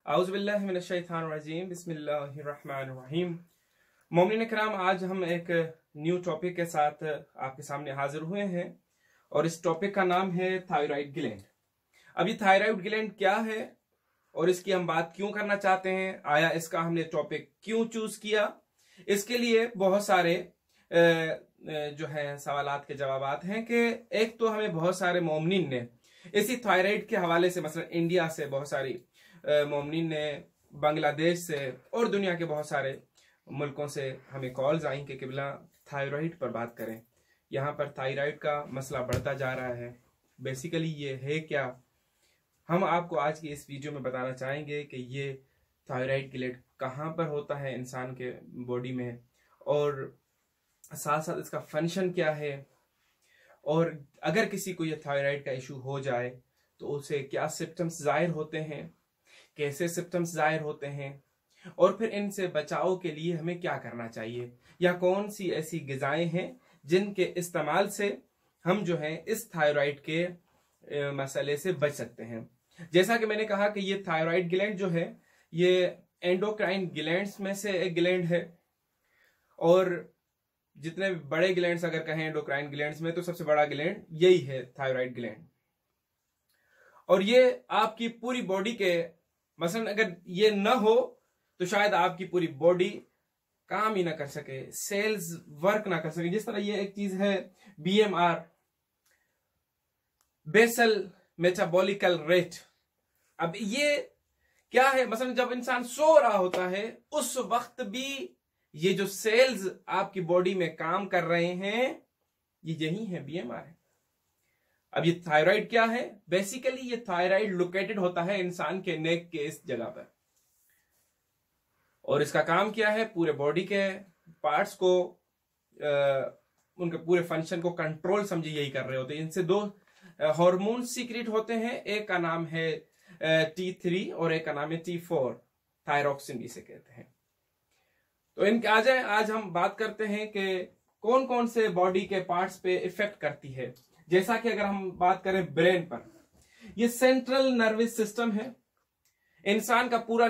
औज़ुबिल्लाहिमिनश्शैतानिर्रजीम बिस्मिल्लाहिर्रहमानिर्रहीम। मोमिनीन किराम, आज हम एक न्यू टॉपिक के साथ आपके सामने हाजिर हुए हैं और इस टॉपिक का नाम है थायराइड ग्लैंड। अब ये थायराइड ग्लैंड क्या है और इसकी हम बात क्यों करना चाहते हैं, आया इसका हमने टॉपिक क्यों चूज किया, इसके लिए बहुत सारे जो है सवालात के जवाबात हैं कि एक तो हमें बहुत सारे मोमिनीन ने इसी थायराइड के हवाले से, मसलन इंडिया से बहुत सारी मोमिनीन ने, बांग्लादेश से और दुनिया के बहुत सारे मुल्कों से हमें कॉल्स आई कि किबला थायराइड पर बात करें। यहाँ पर थायराइड का मसला बढ़ता जा रहा है। बेसिकली ये है क्या, हम आपको आज की इस वीडियो में बताना चाहेंगे कि ये थायराइड ग्लैंड कहाँ पर होता है इंसान के बॉडी में, और साथ साथ इसका फंक्शन क्या है, और अगर किसी को ये थायराइड का इशू हो जाए तो उसे क्या सिम्टम्स जाहिर होते हैं, कैसे सिम्टम्स जाहिर होते हैं, और फिर इनसे बचाव के लिए हमें क्या करना चाहिए, या कौन सी ऐसी ग़िज़ाएं हैं जिनके इस्तेमाल से हम जो है इस थायराइड के मसले से बच सकते हैं। जैसा कि मैंने कहा कि ये थायराइड ग्लैंड जो है ये एंडोक्राइन ग्लैंड्स में से एक ग्लैंड है, और जितने बड़े ग्लैंड्स अगर कहें एंडोक्राइन ग्लैंड्स में तो सबसे बड़ा ग्लैंड यही है थायराइड ग्लैंड। और ये आपकी पूरी बॉडी के, मसलन अगर ये न हो तो शायद आपकी पूरी बॉडी काम ही ना कर सके, सेल्स वर्क ना कर सके। जिस तरह ये एक चीज है BMR, बेसल मेटाबॉलिकल रेट। अब ये क्या है, मसलन जब इंसान सो रहा होता है उस वक्त भी ये जो सेल्स आपकी बॉडी में काम कर रहे हैं ये यही है, BMR है। अब ये थायराइड क्या है, बेसिकली ये थायराइड लोकेटेड होता है इंसान के नेक के इस जगह पर, और इसका काम क्या है, पूरे बॉडी के पार्ट्स को उनके पूरे फंक्शन को कंट्रोल समझे यही कर रहे होते हैं। इनसे दो हार्मोन सीक्रेट होते हैं, एक का नाम है T3 और एक का नाम है T4, थायरॉक्सिन जिसे कहते हैं। तो इनके आ जाए, आज हम बात करते हैं कि कौन कौन से बॉडी के पार्ट्स पे इफेक्ट करती है। जैसा कि अगर हम बात करें ब्रेन पर, ये सेंट्रल नर्वस सिस्टम है, इंसान का पूरा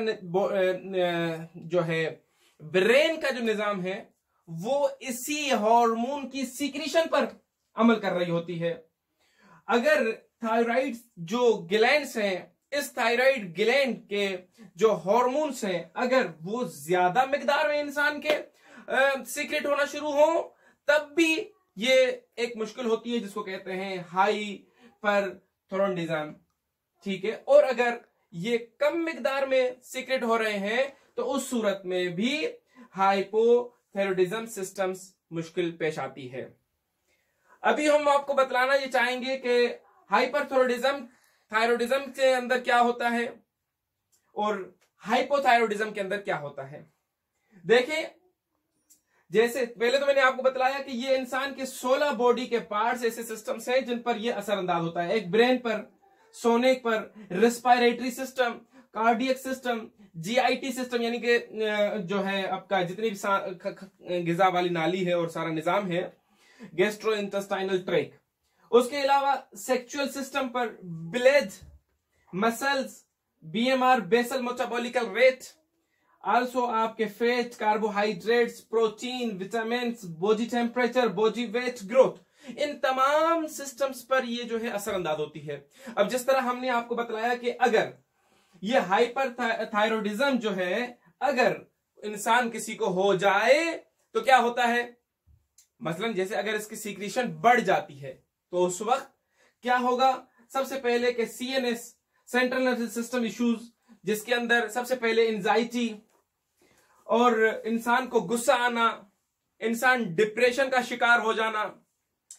जो है ब्रेन का जो निजाम है वो इसी हार्मोन की सीक्रेशन पर अमल कर रही होती है। अगर थायराइड जो ग्लैंड्स हैं, इस थायराइड ग्लैंड के जो हार्मोन्स हैं, अगर वो ज्यादा मिकदार में इंसान के सीक्रेट होना शुरू हो तब भी ये एक मुश्किल होती है जिसको कहते हैं हाइपरथायराइडिज्म, ठीक है। और अगर ये कम मिकदार में सीक्रेट हो रहे हैं तो उस सूरत में भी हाइपोथायराइडिज्म सिस्टम्स मुश्किल पेश आती है। अभी हम आपको बतलाना ये चाहेंगे कि हाइपरथायराइडिज्म, थायराइडिज्म के अंदर क्या होता है और हाइपोथायराइडिज्म के अंदर क्या होता है। देखें, जैसे पहले तो मैंने आपको बतलाया कि ये इंसान के 16 बॉडी के पार्ट्स ऐसे सिस्टम्स हैं जिन पर ये असरअंदाज होता है। एक ब्रेन पर, सोनेक पर, respiratory system, cardiac system, GIT system यानी कि जो है आपका जितनी भी गिजा वाली नाली है और सारा निजाम है, गैस्ट्रो इंटेस्टाइनल ट्रैक्ट। उसके अलावा सेक्सुअल सिस्टम पर blood, muscles, BMR basal metabolical rate, also आपके fat, carbohydrates, protein, vitamin, body temperature, body weight, growth, इन तमाम सिस्टम्स पर ये जो है असरअंदाज होती है। अब जिस तरह हमने आपको बतलाया कि अगर ये हाइपरथायराइडिज्म जो है अगर इंसान किसी को हो जाए तो क्या होता है, मसलन जैसे अगर इसकी सीक्रेशन बढ़ जाती है तो उस वक्त क्या होगा, सबसे पहले के CNS, central nervous system issues, जिसके अंदर सबसे पहले एंजाइटी और इंसान को गुस्सा आना, इंसान डिप्रेशन का शिकार हो जाना,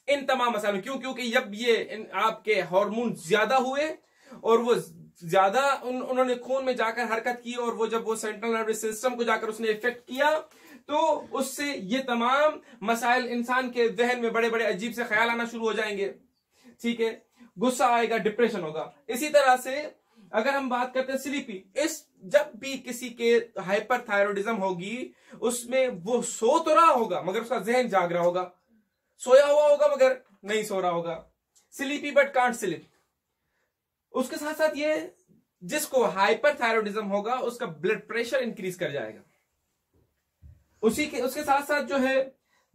इन तमाम मसालों क्योंकि जब ये आपके हार्मोन ज्यादा हुए और वो ज्यादा उन्होंने खून में जाकर हरकत की, और वो जब वो सेंट्रल नर्वस सिस्टम को जाकर उसने इफेक्ट किया तो उससे ये तमाम मसाइल इंसान के जहन में बड़े बड़े अजीब से ख्याल आना शुरू हो जाएंगे, ठीक है। गुस्सा आएगा, डिप्रेशन होगा। इसी तरह से अगर हम बात करते हैं स्लीपी, इस जब भी किसी के हाइपरथायराइडिज्म होगी उसमें वो सो तो रहा होगा मगर उसका जहन जाग रहा होगा, सोया हुआ होगा मगर नहीं सो रहा होगा, स्लीपी बट कांट स्लीप। उसके साथ साथ ये जिसको हाइपरथायरॉयडिज्म होगा उसका ब्लड प्रेशर इंक्रीज कर जाएगा। उसके साथ साथ जो है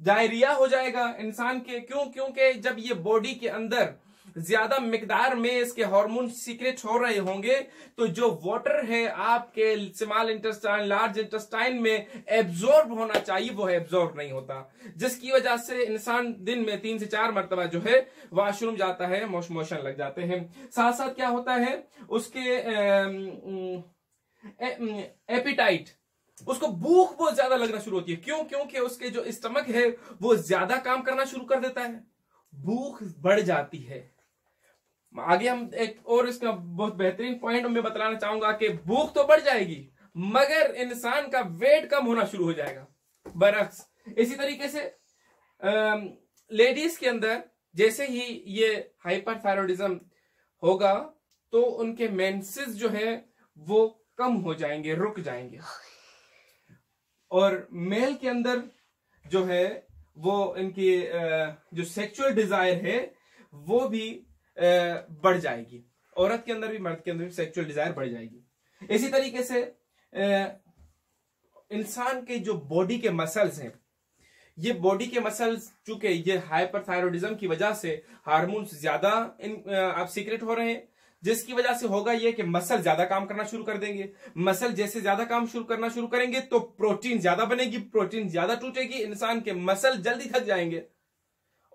डायरिया हो जाएगा इंसान के। क्योंकि जब ये बॉडी के अंदर ज्यादा मिकदार में इसके हार्मोन सीक्रेट हो रहे होंगे तो जो वाटर है आपके स्मॉल इंटेस्टाइन लार्ज इंटेस्टाइन में एब्जॉर्ब होना चाहिए वो एब्जॉर्ब नहीं होता, जिसकी वजह से इंसान दिन में 3 से 4 मरतबा जो है वॉशरूम जाता है, मोशन लग जाते हैं। साथ साथ क्या होता है उसके एपिटाइट, उसको भूख बहुत ज्यादा लगना शुरू होती है। क्योंकि उसके जो स्टमक है वो ज्यादा काम करना शुरू कर देता है, भूख बढ़ जाती है। आगे हम एक और इसका बहुत बेहतरीन पॉइंट मैं बतलाना चाहूंगा कि भूख तो बढ़ जाएगी मगर इंसान का वेट कम होना शुरू हो जाएगा बरअक्स। इसी तरीके से लेडीज के अंदर जैसे ही ये हाइपरथायरॉयडिज्म होगा तो उनके मेंसेस जो है वो कम हो जाएंगे, रुक जाएंगे। और मेल के अंदर जो है वो इनकी जो सेक्सुअल डिजायर है वो भी बढ़ जाएगी। औरत के अंदर भी मर्द के अंदर भी सेक्सुअल डिजायर बढ़ जाएगी। इसी तरीके से इंसान के जो बॉडी के मसल्स हैं, ये बॉडी के मसल्स चूंकि ये हाइपरथायरॉयडिज्म की वजह से हार्मोन्स ज्यादा आप सीक्रेट हो रहे हैं, जिसकी वजह से होगा ये कि मसल ज्यादा काम करना शुरू कर देंगे। मसल जैसे ज्यादा काम करना शुरू करेंगे तो प्रोटीन ज्यादा बनेगी, प्रोटीन ज्यादा टूटेगी, इंसान के मसल जल्दी थक जाएंगे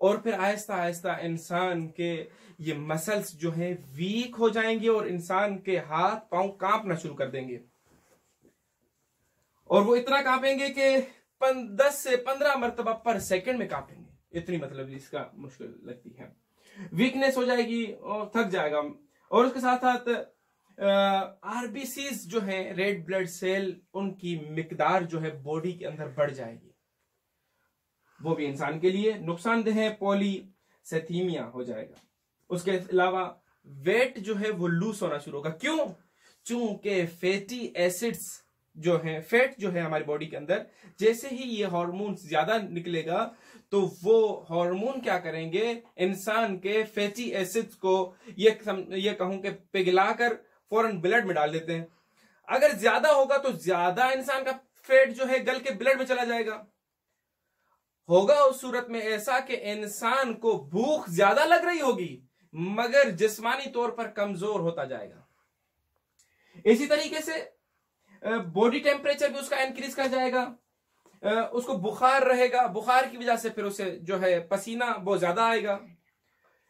और फिर आहिस्ता आहिस्ता इंसान के ये मसल्स जो है वीक हो जाएंगे और इंसान के हाथ पांव कांपना शुरू कर देंगे। और वो इतना कांपेंगे कि 10 से 15 मरतबा पर सेकंड में कांपेंगे, इतनी मतलब इसका मुश्किल लगती है। वीकनेस हो जाएगी और थक जाएगा। और उसके साथ साथ आरबीसीज जो है रेड ब्लड सेल, उनकी मिकदार जो है बॉडी के अंदर बढ़ जाएगी, वो भी इंसान के लिए नुकसानदेह है। पॉलीसेथीमिया हो जाएगा। उसके अलावा वेट जो है वो लूज होना शुरू होगा। क्यों? चूंकि फैटी एसिड्स जो है, फैट जो है हमारी बॉडी के अंदर, जैसे ही ये हार्मोन ज्यादा निकलेगा तो वो हार्मोन क्या करेंगे, इंसान के फैटी एसिड्स को ये कहूं कि पिघलाकर फौरन ब्लड में डाल देते हैं। अगर ज्यादा होगा तो ज्यादा इंसान का फैट जो है गल के ब्लड में चला जाएगा। होगा उस सूरत में ऐसा कि इंसान को भूख ज्यादा लग रही होगी मगर जिस्मानी तौर पर कमजोर होता जाएगा। इसी तरीके से बॉडी टेम्परेचर भी उसका इंक्रीज कर जाएगा, उसको बुखार रहेगा, बुखार की वजह से फिर उसे जो है पसीना बहुत ज्यादा आएगा।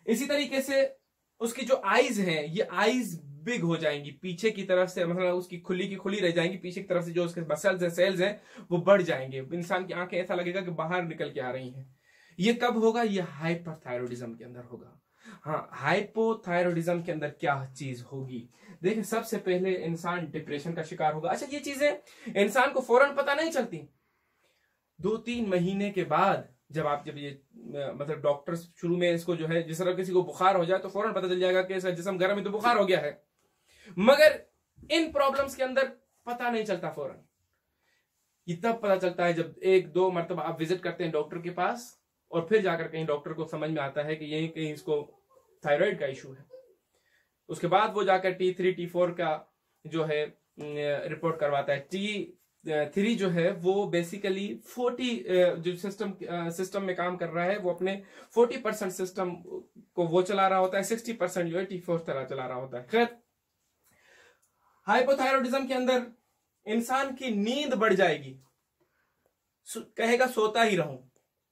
इसी तरीके से उसकी जो आईज हैं ये आईज बिग हो जाएंगी पीछे की तरफ से, मतलब उसकी खुली की खुली रह जाएंगी, पीछे की तरफ से जो उसके मसल्स हैं, सेल्स हैं वो बढ़ जाएंगे। इंसान की आंखें ऐसा लगेगा कि बाहर निकल के आ रही हैं। ये कब होगा? ये हाइपरथायरॉयडिज्म के अंदर होगा। हाँ, हाइपोथायरॉयडिज्म के अंदर क्या चीज होगी? देखिए, सबसे पहले इंसान डिप्रेशन का शिकार होगा। अच्छा, ये चीजें इंसान को फौरन पता नहीं चलती। 2-3 महीने के बाद जब ये मतलब डॉक्टर शुरू में इसको जो है, जिस तरह किसी को बुखार हो जाए तो फौरन पता चल जाएगा कि इसका जिस्म गर्म है तो बुखार हो गया है, मगर इन प्रॉब्लम्स के अंदर पता नहीं चलता फौरन। ये तब पता चलता है जब 1-2 मरतबा आप विजिट करते हैं डॉक्टर के पास और फिर जाकर कहीं डॉक्टर को समझ में आता है कि यही कहीं इसको थायराइड का इशू है। उसके बाद वो जाकर T3 T4 का जो है रिपोर्ट करवाता है। T3 जो है वो बेसिकली 40 जो सिस्टम में काम कर रहा है, वो अपने 40% सिस्टम को वो चला रहा होता है, 60% जो है T4 चला रहा होता है। खैर, हाइपोथायरॉयडिज्म के अंदर इंसान की नींद बढ़ जाएगी, कहेगा सोता ही रहूं,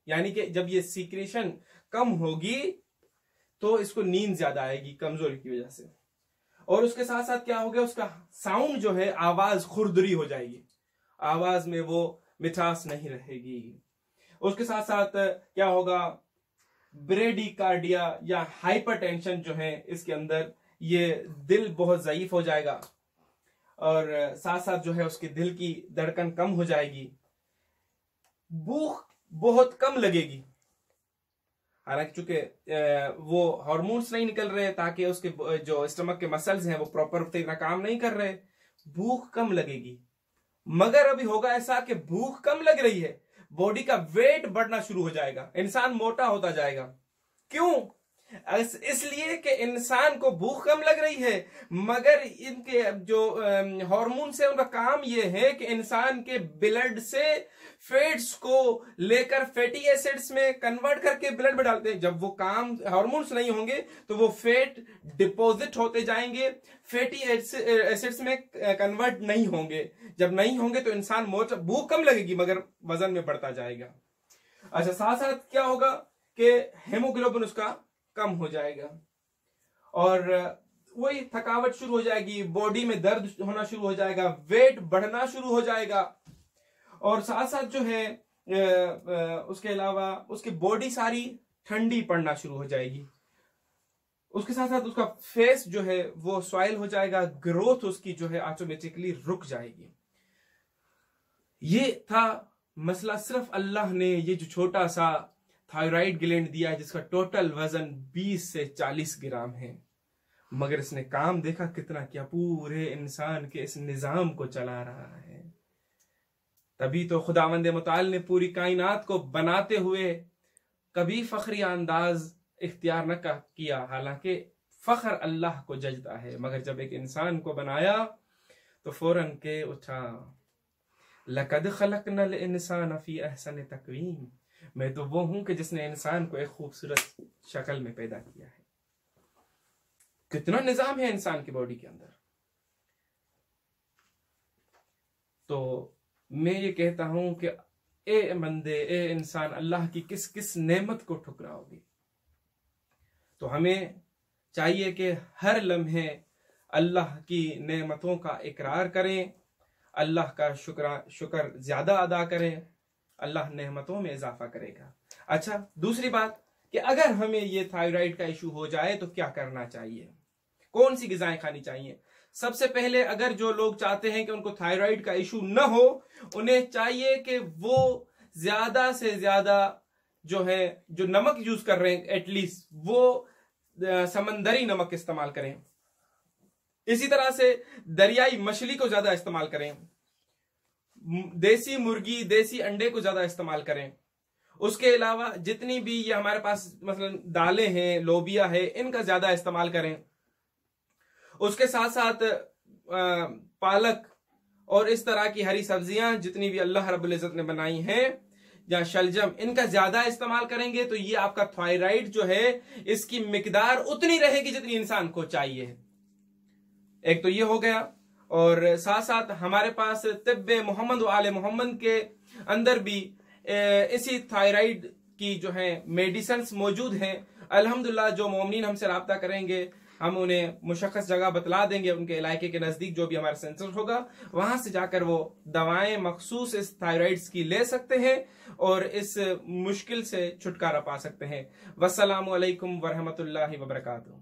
यानी कि जब ये सीक्रेशन कम होगी तो इसको नींद ज्यादा आएगी कमजोरी की वजह से। और उसके साथ साथ क्या हो गया, उसका साउंड जो है, आवाज खुरदरी हो जाएगी, आवाज में वो मिठास नहीं रहेगी। उसके साथ साथ क्या होगा, ब्रेडिकार्डिया या हाइपरटेंशन जो है इसके अंदर, ये दिल बहुत ज़ईफ हो जाएगा और साथ साथ जो है उसके दिल की धड़कन कम हो जाएगी, भूख बहुत कम लगेगी। हालांकि चूंकि वो हार्मोन्स नहीं निकल रहे ताकि उसके जो स्टमक के मसल्स हैं वो प्रॉपर तरीका काम नहीं कर रहे, भूख कम लगेगी। मगर अभी होगा ऐसा कि भूख कम लग रही है, बॉडी का वेट बढ़ना शुरू हो जाएगा, इंसान मोटा होता जाएगा। क्यों? इसलिए कि इंसान को भूख कम लग रही है, मगर इनके जो हार्मोन्स है उनका काम यह है कि इंसान के ब्लड से फैट्स को लेकर फैटी एसिड्स में कन्वर्ट करके ब्लड में डालते हैं। जब वो काम हार्मोन्स नहीं होंगे तो वो फैट डिपॉजिट होते जाएंगे, फैटी एसिड्स में कन्वर्ट नहीं होंगे। जब नहीं होंगे तो इंसान मोटा, भूख कम लगेगी मगर वजन में बढ़ता जाएगा। अच्छा, साथ साथ क्या होगा कि हेमोग्लोबिन उसका कम हो जाएगा और वही थकावट शुरू हो जाएगी, बॉडी में दर्द होना शुरू हो जाएगा, वेट बढ़ना शुरू हो जाएगा और साथ साथ जो है उसके अलावा उसकी बॉडी सारी ठंडी पड़ना शुरू हो जाएगी। उसके साथ साथ उसका फेस जो है वो सॉइल हो जाएगा, ग्रोथ उसकी जो है ऑटोमेटिकली रुक जाएगी। ये था मसला। सिर्फ अल्लाह ने ये जो छोटा सा थायराइड ग्लैंड दिया है जिसका टोटल वजन 20 से 40 ग्राम है, मगर इसने काम देखा कितना किया, पूरे इंसान के इस निजाम को चला रहा है। तभी तो खुदावंद मुताल ने पूरी कायनात को बनाते हुए कभी फखरी अंदाज इख्तियार न किया, हालांकि फख्र अल्लाह को जजता है, मगर जब एक इंसान को बनाया तो फौरन के उठा, लक़द ख़लक़नल इंसान फ़ी अहसन तक़वीम, मैं तो वो हूं कि जिसने इंसान को एक खूबसूरत शक्ल में पैदा किया है। कितना निजाम है इंसान की बॉडी के अंदर। तो मैं ये कहता हूं कि ए बंदे, ए इंसान, अल्लाह की किस किस नेमत को ठुकराओगे। तो हमें चाहिए कि हर लम्हे अल्लाह की नेमतों का इकरार करें, अल्लाह का शुक्र ज्यादा अदा करें, अल्लाह नेमतों में इजाफा करेगा। अच्छा, दूसरी बात कि अगर हमें ये थायराइड का इशू हो जाए तो क्या करना चाहिए, कौन सी गिजाएं खानी चाहिए। सबसे पहले अगर जो लोग चाहते हैं कि उनको थायराइड का इशू न हो, उन्हें चाहिए कि वो ज्यादा से ज्यादा जो है जो नमक यूज कर रहे हैं एटलीस्ट वो समंदरी नमक इस्तेमाल करें। इसी तरह से दरियाई मछली को ज्यादा इस्तेमाल करें, देसी मुर्गी, देसी अंडे को ज्यादा इस्तेमाल करें। उसके अलावा जितनी भी ये हमारे पास मसलन दालें हैं, लोबिया है, इनका ज्यादा इस्तेमाल करें। उसके साथ साथ पालक और इस तरह की हरी सब्जियां जितनी भी अल्लाह रब्बुल इज्जत ने बनाई हैं या शलजम, इनका ज्यादा इस्तेमाल करेंगे तो ये आपका थायराइड जो है इसकी मिकदार उतनी रहेगी जितनी इंसान को चाहिए। एक तो ये हो गया, और साथ साथ हमारे पास तिब्बे मोहम्मद व आले मोहम्मद के अंदर भी इसी थायराइड की जो है मेडिसिन मौजूद हैं। अल्हम्दुलिल्लाह जो मोमिनीन हमसे रब्ता करेंगे हम उन्हें मुशख्खस जगह बतला देंगे, उनके इलाके के नजदीक जो भी हमारा सेंटर होगा वहां से जाकर वो दवाएं मखसूस इस थायराइड्स की ले सकते हैं और इस मुश्किल से छुटकारा पा सकते हैं। वस्सलामु अलैकुम वरहमतुल्लाहि वबरकातुहू।